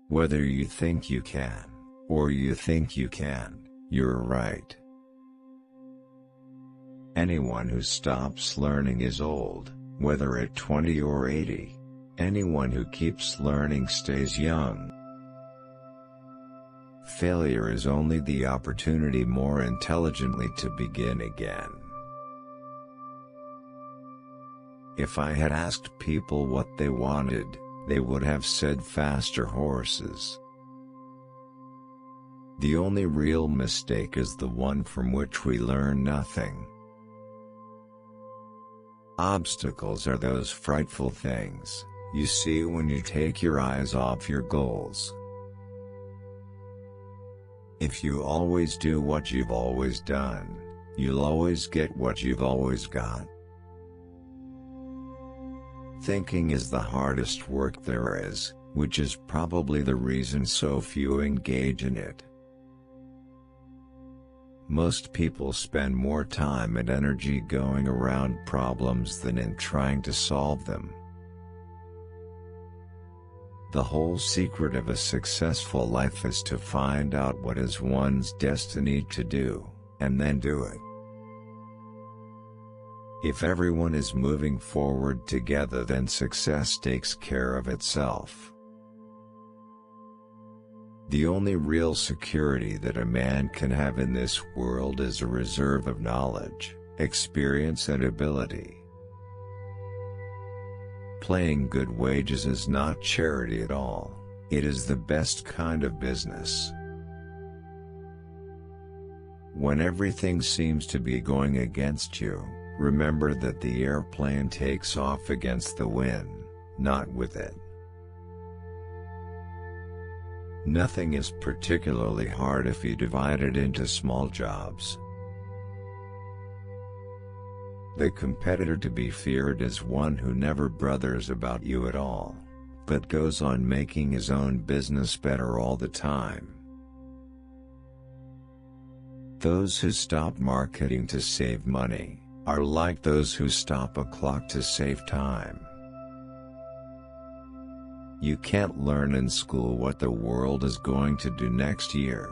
Whether you think you can, or you think you can, you're right. Anyone who stops learning is old, whether at 20 or 80. Anyone who keeps learning stays young. Failure is only the opportunity more intelligently to begin again. If I had asked people what they wanted, they would have said faster horses. The only real mistake is the one from which we learn nothing. Obstacles are those frightful things you see when you take your eyes off your goals. If you always do what you've always done, you'll always get what you've always got. Thinking is the hardest work there is, which is probably the reason so few engage in it. Most people spend more time and energy going around problems than in trying to solve them. The whole secret of a successful life is to find out what is one's destiny to do, and then do it. If everyone is moving forward together, then success takes care of itself. The only real security that a man can have in this world is a reserve of knowledge, experience and ability. Paying good wages is not charity at all, it is the best kind of business. When everything seems to be going against you, remember that the airplane takes off against the wind, not with it. Nothing is particularly hard if you divide it into small jobs. The competitor to be feared is one who never bothers about you at all, but goes on making his own business better all the time. Those who stop marketing to save money are like those who stop a clock to save time. You can't learn in school what the world is going to do next year,